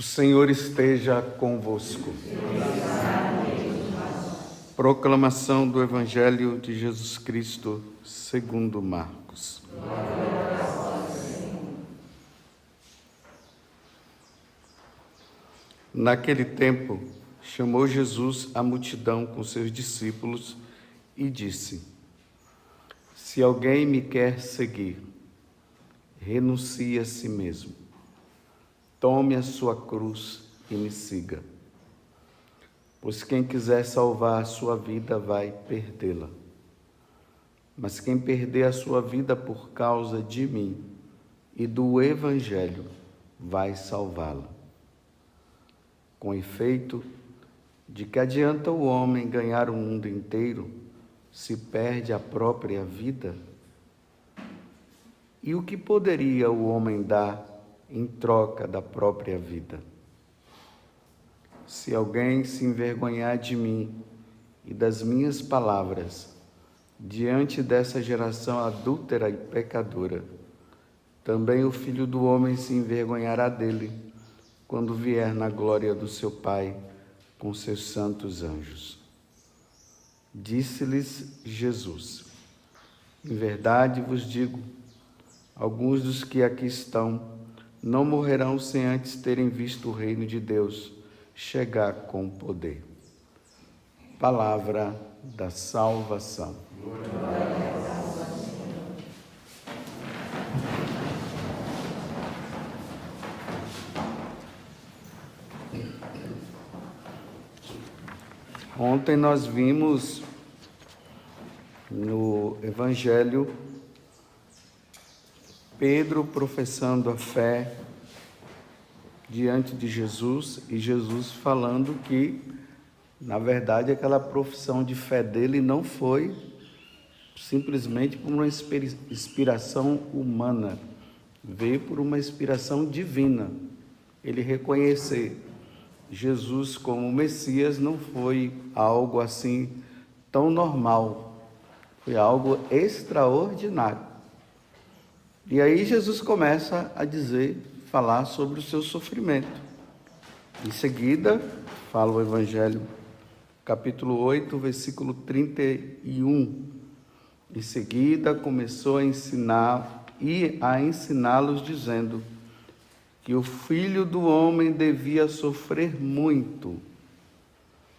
O Senhor esteja convosco. Proclamação do Evangelho de Jesus Cristo segundo Marcos. Naquele tempo, chamou Jesus a multidão com seus discípulos e disse: Se alguém me quer seguir, renuncie a si mesmo. Tome a sua cruz e me siga. Pois quem quiser salvar a sua vida vai perdê-la. Mas quem perder a sua vida por causa de mim e do Evangelho vai salvá-la. Com efeito, de que adianta o homem ganhar o mundo inteiro se perde a própria vida? E o que poderia o homem dar em troca da própria vida? Se alguém se envergonhar de mim e das minhas palavras, diante dessa geração adúltera e pecadora, também o Filho do Homem se envergonhará dele, quando vier na glória do seu Pai com seus santos anjos. Disse-lhes Jesus: Em verdade vos digo, alguns dos que aqui estão não morrerão sem antes terem visto o reino de Deus chegar com poder. Palavra da salvação. Ontem nós vimos no Evangelho Pedro professando a fé diante de Jesus e Jesus falando que, na verdade, aquela profissão de fé dele não foi simplesmente por uma inspiração humana, veio por uma inspiração divina. Ele reconhecer Jesus como Messias não foi algo assim tão normal, foi algo extraordinário. E aí Jesus começa a falar sobre o seu sofrimento. Em seguida, fala o Evangelho, capítulo 8, versículo 31. Em seguida, começou a ensiná-los, dizendo que o Filho do Homem devia sofrer muito,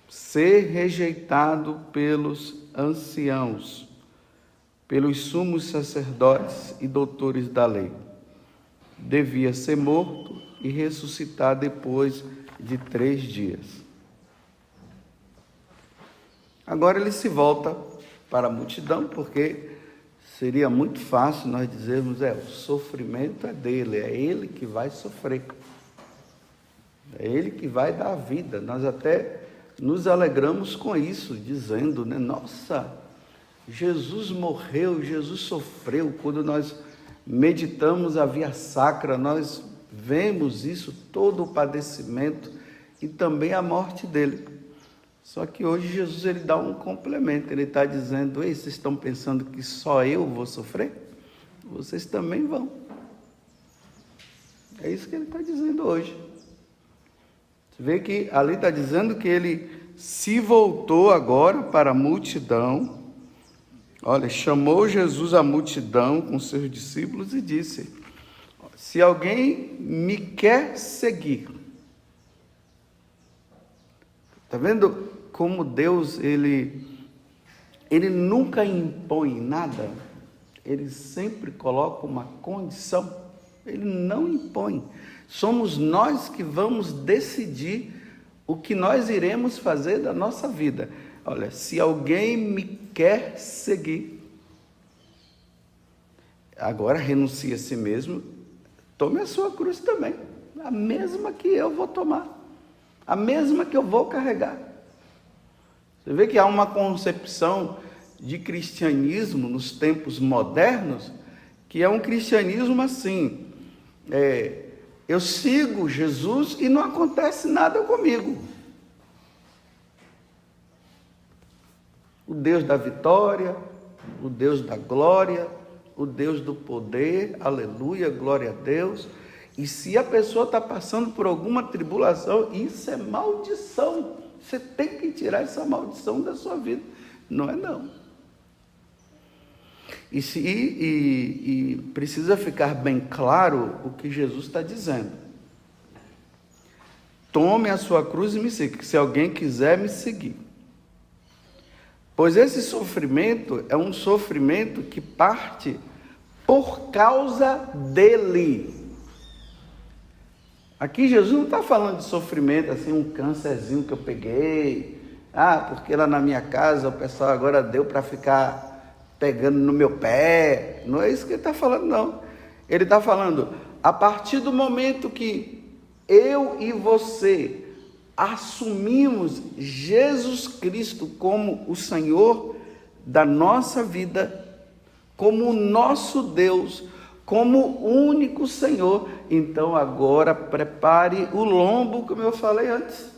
ser rejeitado pelos anciãos, pelos sumos sacerdotes e doutores da lei. Devia ser morto e ressuscitar depois de 3 dias. Agora ele se volta para a multidão, porque seria muito fácil nós dizermos, o sofrimento é dele, é ele que vai sofrer. É ele que vai dar a vida. Nós até nos alegramos com isso, dizendo, nossa, Jesus morreu, Jesus sofreu. Quando nós meditamos a via sacra, nós vemos isso, todo o padecimento e também a morte dele. Só que hoje Jesus ele dá um complemento, ele está dizendo, vocês estão pensando que só eu vou sofrer? Vocês também vão. É isso que ele está dizendo hoje. Você vê que ali está dizendo que ele se voltou agora para a multidão. Olha, chamou Jesus a multidão com seus discípulos e disse: se alguém me quer seguir. Está vendo como Deus, ele nunca impõe nada, ele sempre coloca uma condição, ele não impõe. Somos nós que vamos decidir o que nós iremos fazer da nossa vida. Olha, se alguém me quer seguir, agora renuncie a si mesmo, tome a sua cruz também, a mesma que eu vou tomar, a mesma que eu vou carregar. Você vê que há uma concepção de cristianismo nos tempos modernos, que é um cristianismo assim, eu sigo Jesus e não acontece nada comigo. O Deus da vitória, o Deus da glória, o Deus do poder, aleluia, glória a Deus. E se a pessoa está passando por alguma tribulação, isso é maldição. Você tem que tirar essa maldição da sua vida. Não é não. E precisa ficar bem claro o que Jesus está dizendo. Tome a sua cruz e me siga, se alguém quiser me seguir. Pois esse sofrimento é um sofrimento que parte por causa dele. Aqui Jesus não está falando de sofrimento, assim, um câncerzinho que eu peguei. Porque lá na minha casa o pessoal agora deu para ficar pegando no meu pé. Não é isso que ele está falando, não. Ele está falando, a partir do momento que eu e você assumimos Jesus Cristo como o Senhor da nossa vida, como o nosso Deus, como o único Senhor, então agora prepare o lombo, como eu falei antes.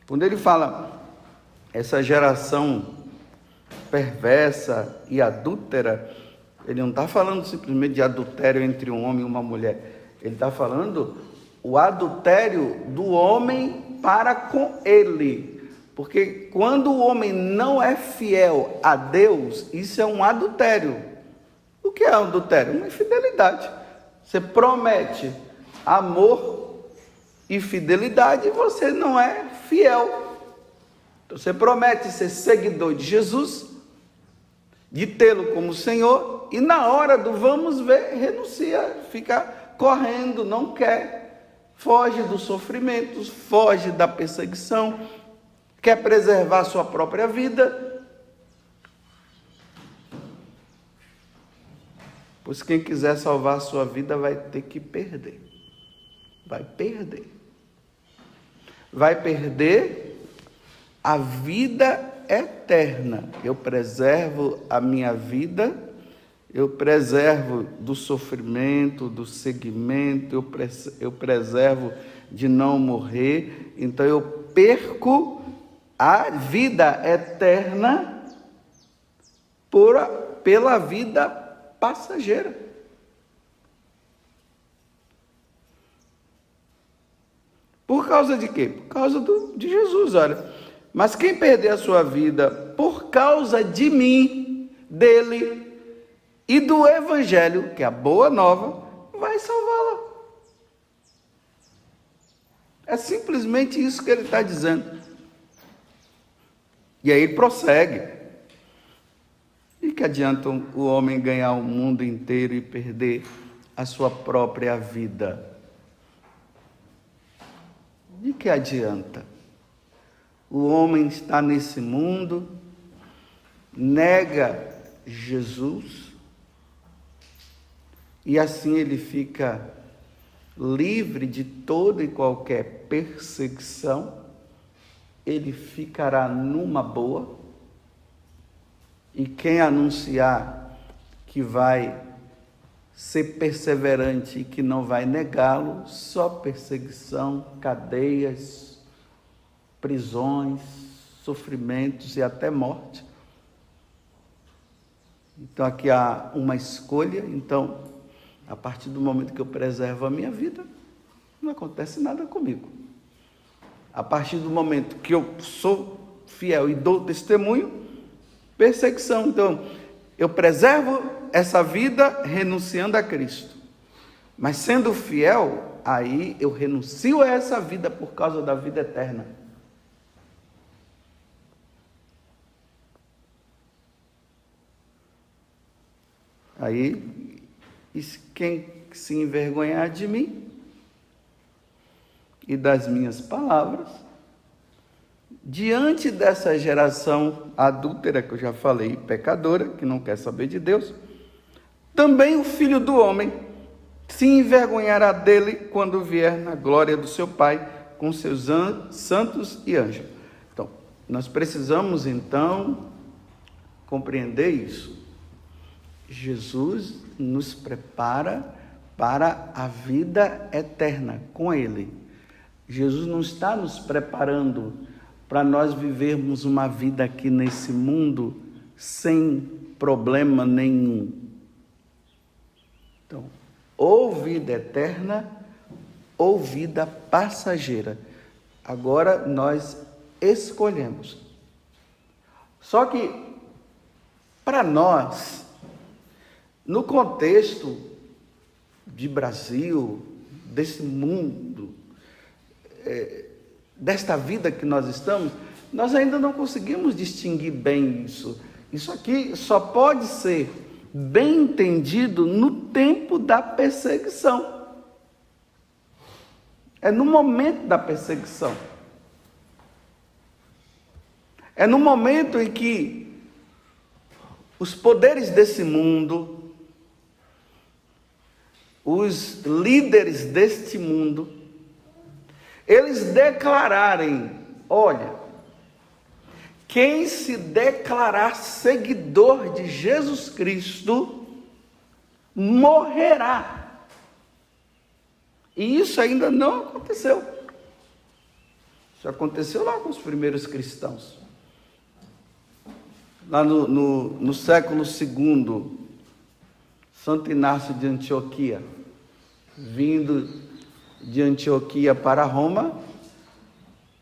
Quando ele fala, essa geração perversa e adúltera, ele não está falando simplesmente de adultério entre um homem e uma mulher, ele está falando o adultério do homem para com ele, porque quando o homem não é fiel a Deus, isso é um adultério. O que é adultério? Uma infidelidade. Você promete amor e fidelidade e você não é fiel. Então, você promete ser seguidor de Jesus, de tê-lo como Senhor, e na hora do vamos ver, renuncia, fica correndo, não quer, foge dos sofrimentos, foge da perseguição, quer preservar sua própria vida. Pois quem quiser salvar a sua vida vai ter que perder. Vai perder. Vai perder a vida eterna. Eu preservo a minha vida, eu preservo do sofrimento, do seguimento, eu preservo de não morrer. Então eu perco a vida eterna pela vida passageira. Por causa de quê? Por causa de Jesus, olha. Mas quem perder a sua vida por causa de mim, dele e do Evangelho, que é a boa nova, vai salvá-la. É simplesmente isso que ele está dizendo. E aí ele prossegue. E que adianta o homem ganhar o mundo inteiro e perder a sua própria vida? De que adianta? O homem está nesse mundo, nega Jesus, e assim ele fica livre de toda e qualquer perseguição, ele ficará numa boa. E quem anunciar que vai ser perseverante e que não vai negá-lo, só perseguição, cadeias, prisões, sofrimentos e até morte. Então aqui há uma escolha. Então, a partir do momento que eu preservo a minha vida, não acontece nada comigo. A partir do momento que eu sou fiel e dou testemunho, perseguição. Então, eu preservo essa vida renunciando a Cristo. Mas sendo fiel, aí eu renuncio a essa vida por causa da vida eterna. Aí, quem se envergonhar de mim e das minhas palavras, diante dessa geração adúltera, que eu já falei, pecadora, que não quer saber de Deus, também o Filho do Homem se envergonhará dele quando vier na glória do seu Pai, com seus santos e anjos. Então, nós precisamos, então, compreender isso. Jesus nos prepara para a vida eterna com Ele. Jesus não está nos preparando para nós vivermos uma vida aqui nesse mundo sem problema nenhum. Então, ou vida eterna, ou vida passageira. Agora nós escolhemos. Só que, para nós, no contexto de Brasil, desse mundo, desta vida que nós estamos, nós ainda não conseguimos distinguir bem isso. Isso aqui só pode ser bem entendido no tempo da perseguição. É no momento da perseguição. É no momento em que os poderes desse mundo, os líderes deste mundo, eles declararem: olha, quem se declarar seguidor de Jesus Cristo morrerá. E isso ainda não aconteceu. Isso aconteceu lá com os primeiros cristãos. Lá no século II, Santo Inácio de Antioquia, vindo de Antioquia para Roma,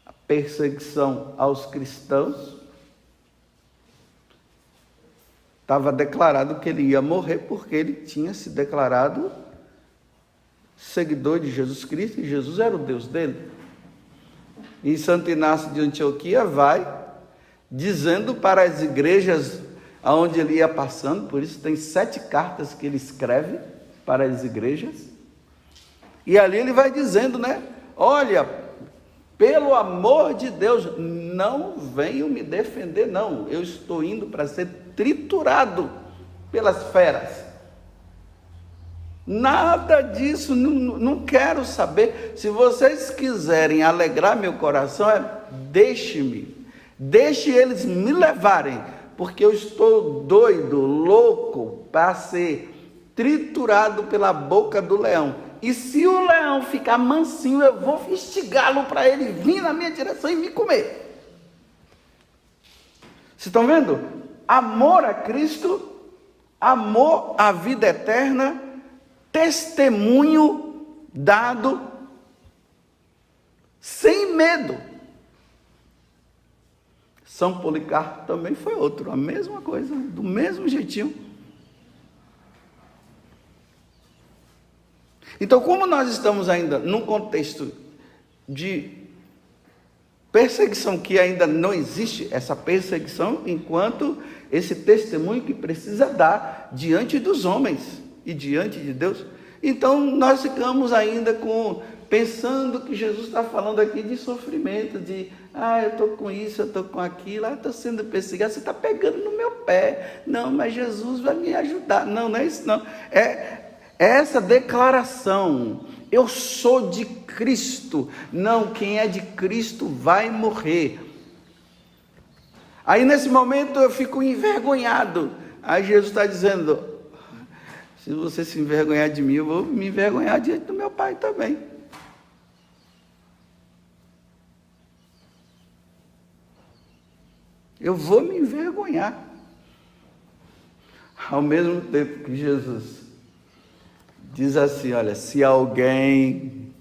a perseguição aos cristãos, estava declarado que ele ia morrer porque ele tinha se declarado seguidor de Jesus Cristo e Jesus era o Deus dele. E Santo Inácio de Antioquia vai dizendo para as igrejas aonde ele ia passando, por isso tem 7 cartas que ele escreve para as igrejas, e ali ele vai dizendo, né? Olha, pelo amor de Deus, não venham me defender, não, eu estou indo para ser triturado pelas feras. Nada disso, não quero saber. Se vocês quiserem alegrar meu coração, deixe eles me levarem, porque eu estou doido, louco, para ser triturado pela boca do leão. E se o leão ficar mansinho, eu vou instigá-lo para ele vir na minha direção e me comer. Vocês estão vendo? Amor a Cristo, amor à vida eterna, testemunho dado sem medo. São Policarpo também foi outro, a mesma coisa, do mesmo jeitinho. Então, como nós estamos ainda num contexto de perseguição que ainda não existe, essa perseguição enquanto esse testemunho que precisa dar diante dos homens e diante de Deus, então nós ficamos ainda pensando que Jesus está falando aqui de sofrimento, de eu estou com isso, eu estou com aquilo, eu estou sendo perseguido, você está pegando no meu pé, não, mas Jesus vai me ajudar, não é isso não, é essa declaração, eu sou de Cristo, não, quem é de Cristo vai morrer. Aí nesse momento eu fico envergonhado, aí Jesus está dizendo: se você se envergonhar de mim, eu vou me envergonhar diante do meu Pai também. Eu vou me envergonhar. Ao mesmo tempo que Jesus diz assim: olha, se alguém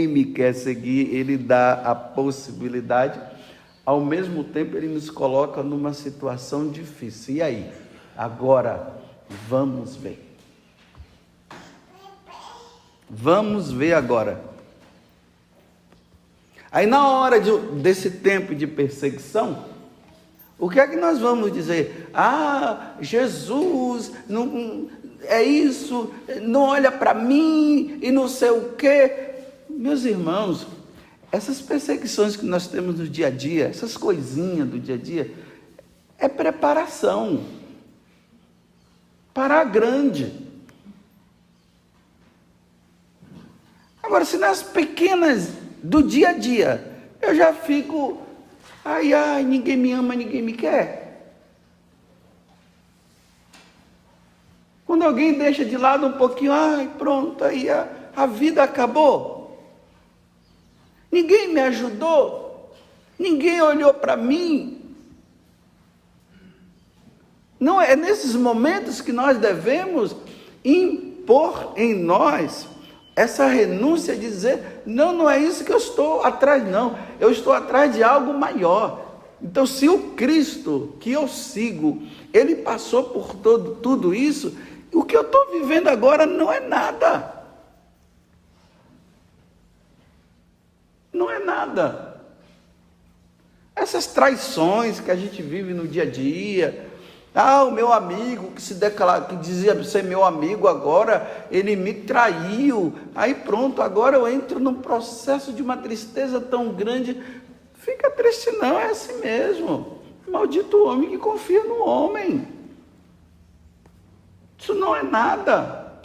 me quer seguir, ele dá a possibilidade, ao mesmo tempo ele nos coloca numa situação difícil. E aí? Agora, vamos ver. Vamos ver agora. Aí na hora desse tempo de perseguição, o que é que nós vamos dizer? Jesus, não, é isso, não olha para mim e não sei o quê. Meus irmãos, essas perseguições que nós temos no dia a dia, essas coisinhas do dia a dia, é preparação para a grande. Agora, se nas pequenas do dia a dia eu já fico, ninguém me ama, ninguém me quer. Quando alguém deixa de lado um pouquinho, pronto, aí a vida acabou. Ninguém me ajudou, ninguém olhou para mim. Não é nesses momentos que nós devemos impor em nós essa renúncia de dizer, não é isso que eu estou atrás, não. Eu estou atrás de algo maior. Então, se o Cristo que eu sigo, ele passou por tudo isso, o que eu estou vivendo agora não é nada. Não é nada. Essas traições que a gente vive no dia a dia, o meu amigo que dizia ser meu amigo, agora ele me traiu, aí pronto, agora eu entro num processo de uma tristeza tão grande. Fica triste não, é assim mesmo. Maldito o homem que confia no homem. Isso não é nada.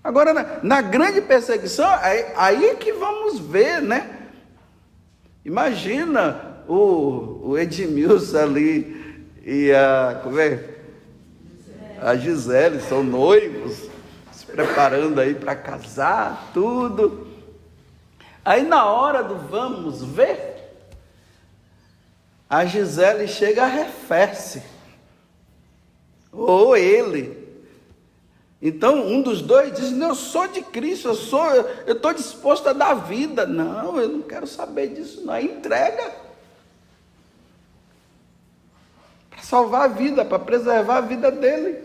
Agora, na grande perseguição, aí é que vamos ver, né? Imagina o Edmilson ali e a Gisele, são noivos, se preparando aí para casar, tudo. Aí na hora do vamos ver, a Gisele chega, arrefece, ou ele. Então um dos dois diz, não, eu sou de Cristo, eu estou disposto a dar vida. Não, eu não quero saber disso não, entrega. Para salvar a vida, para preservar a vida dele.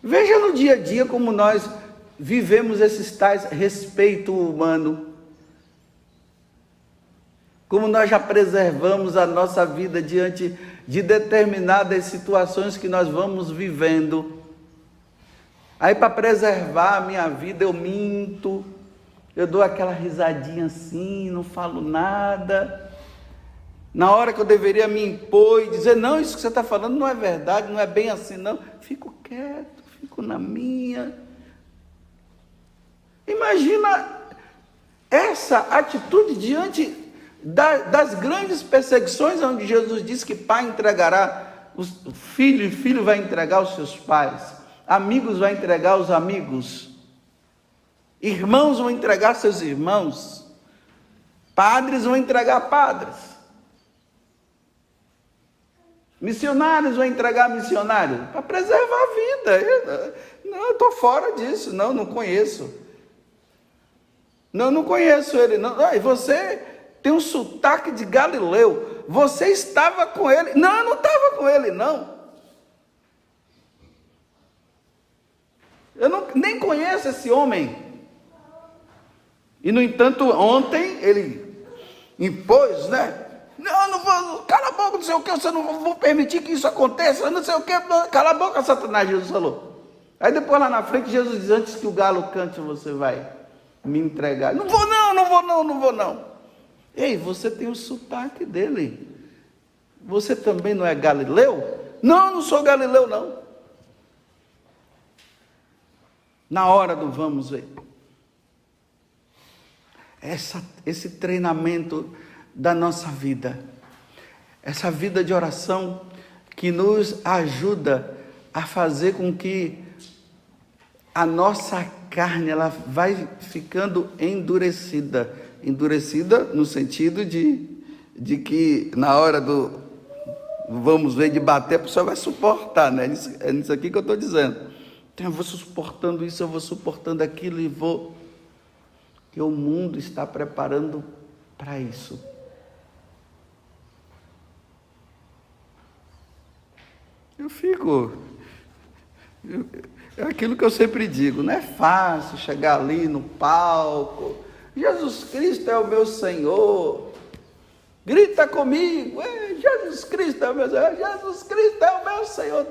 Veja no dia a dia como nós vivemos esses tais respeito humano. Como nós já preservamos a nossa vida diante de determinadas situações que nós vamos vivendo. Aí para preservar a minha vida eu minto, eu dou aquela risadinha assim, não falo nada. Na hora que eu deveria me impor e dizer, não, isso que você está falando não é verdade, não é bem assim não, fico quieto, fico na minha. Imagina essa atitude diante das grandes perseguições, onde Jesus disse que pai entregará o filho, e filho vai entregar os seus pais, amigos vai entregar os amigos, irmãos vão entregar seus irmãos, padres vão entregar padres, missionários vão entregar missionários, para preservar a vida. Eu estou fora disso, não conheço. Não conheço ele, não. E você tem um sotaque de Galileu, você estava com ele. Não, eu não estava com ele, não. Eu nem conheço esse homem. E, no entanto, ontem ele impôs, né? Não vou, cala a boca, não sei o que, eu não vou permitir que isso aconteça, não sei o que, cala a boca, Satanás, Jesus falou. Aí depois lá na frente, Jesus diz, antes que o galo cante, você vai me entregar. Não vou não. Ei, você tem o sotaque dele. Você também não é Galileu? Não sou Galileu não. Na hora do vamos ver. Esse treinamento da nossa vida. Essa vida de oração que nos ajuda a fazer com que a nossa carne ela vai ficando endurecida no sentido de que na hora do vamos ver, de bater, a pessoa vai suportar, né? É nisso aqui que eu estou dizendo. Então eu vou suportando isso, eu vou suportando aquilo e vou, que o mundo está preparando para isso. É aquilo que eu sempre digo, não é fácil chegar ali no palco, Jesus Cristo é o meu Senhor, grita comigo, Jesus Cristo é o meu Senhor, Jesus Cristo é o meu Senhor.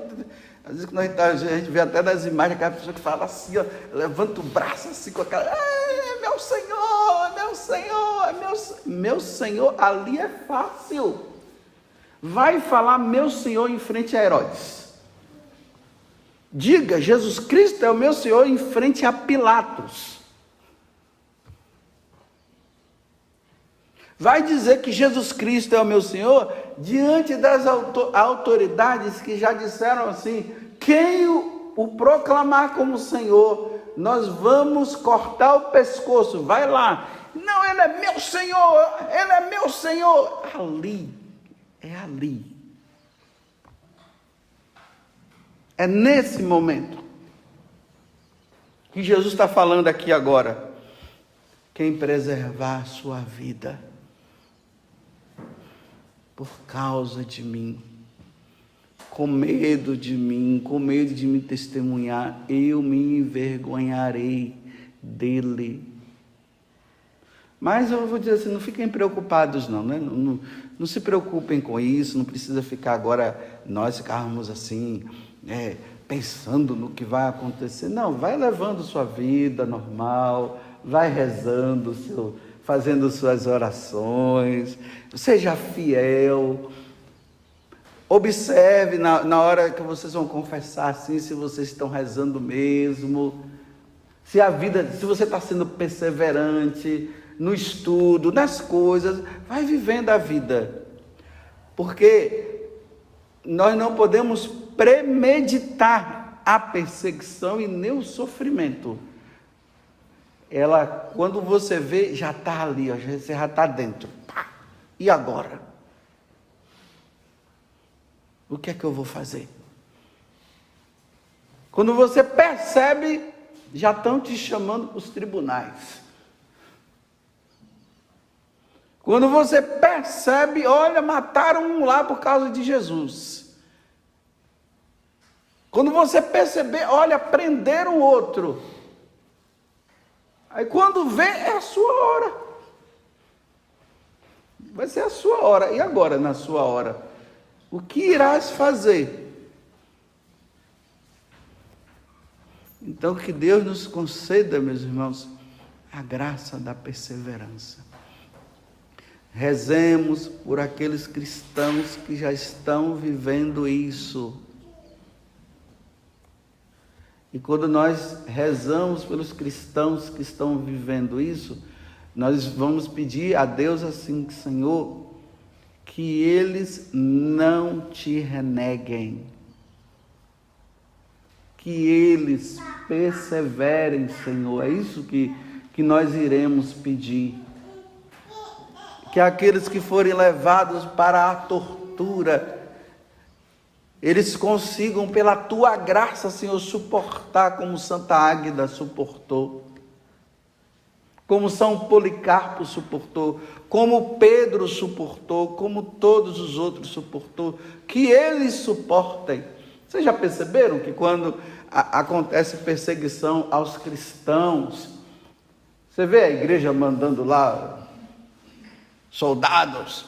Às vezes a gente vê até nas imagens aquela pessoa que fala assim, ó, levanta o braço assim com aquela, meu Senhor, meu Senhor, meu Senhor, ali é fácil. Vai falar meu Senhor em frente a Herodes. Diga, Jesus Cristo é o meu Senhor em frente a Pilatos. Vai dizer que Jesus Cristo é o meu Senhor diante das autoridades que já disseram assim, quem o proclamar como Senhor, nós vamos cortar o pescoço. Vai lá. Não, ele é meu Senhor, ele é meu Senhor. Ali. É nesse momento que Jesus está falando aqui agora. Quem preservar a sua vida por causa de mim, com medo de mim, com medo de me testemunhar, eu me envergonharei dele. Mas eu vou dizer assim, não fiquem preocupados não, né? Não se preocupem com isso, não precisa ficar agora, nós ficarmos assim, pensando no que vai acontecer. Não, vai levando sua vida normal, vai rezando, fazendo suas orações, seja fiel. Observe na hora que vocês vão confessar assim, se vocês estão rezando mesmo, se você está sendo perseverante no estudo, nas coisas, vai vivendo a vida. Porque nós não podemos premeditar a perseguição e nem o sofrimento. Ela, quando você vê, já está ali, você já está dentro. E agora? O que é que eu vou fazer? Quando você percebe, já estão te chamando para os tribunais. Quando você percebe, olha, mataram um lá por causa de Jesus. Quando você perceber, olha, prenderam outro. Aí quando vê, é a sua hora. Vai ser a sua hora. E agora, na sua hora? O que irás fazer? Então, que Deus nos conceda, meus irmãos, a graça da perseverança. Rezemos por aqueles cristãos que já estão vivendo isso. E quando nós rezamos pelos cristãos que estão vivendo isso, nós vamos pedir a Deus assim, Senhor, que eles não te reneguem, que eles perseverem, Senhor. É isso que nós iremos pedir. Que aqueles que forem levados para a tortura, eles consigam, pela tua graça, Senhor, suportar como Santa Águeda suportou, como São Policarpo suportou, como Pedro suportou, como todos os outros suportou, que eles suportem. Vocês já perceberam que quando acontece perseguição aos cristãos, você vê a igreja mandando lá soldados,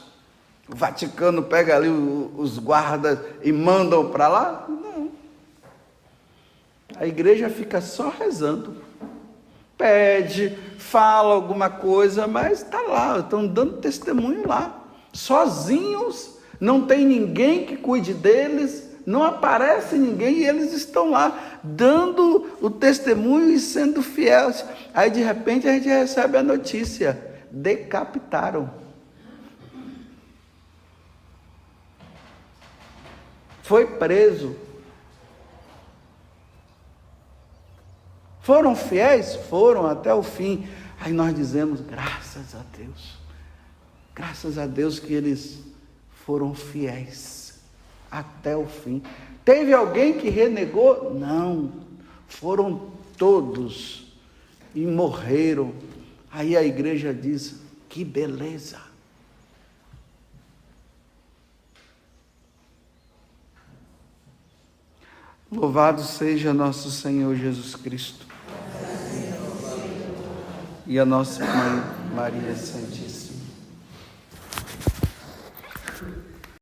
o Vaticano pega ali os guardas e mandam para lá? Não. A igreja fica só rezando. Pede, fala alguma coisa, mas está lá, estão dando testemunho lá. Sozinhos, não tem ninguém que cuide deles, não aparece ninguém e eles estão lá, dando o testemunho e sendo fiéis. Aí de repente a gente recebe a notícia: decapitaram. Foi preso. Foram fiéis? Foram até o fim. Aí nós dizemos, graças a Deus que eles foram fiéis até o fim. Teve alguém que renegou? Não, foram todos e morreram. Aí a igreja diz, que beleza. Louvado seja nosso Senhor Jesus Cristo e a nossa Mãe Maria Santíssima.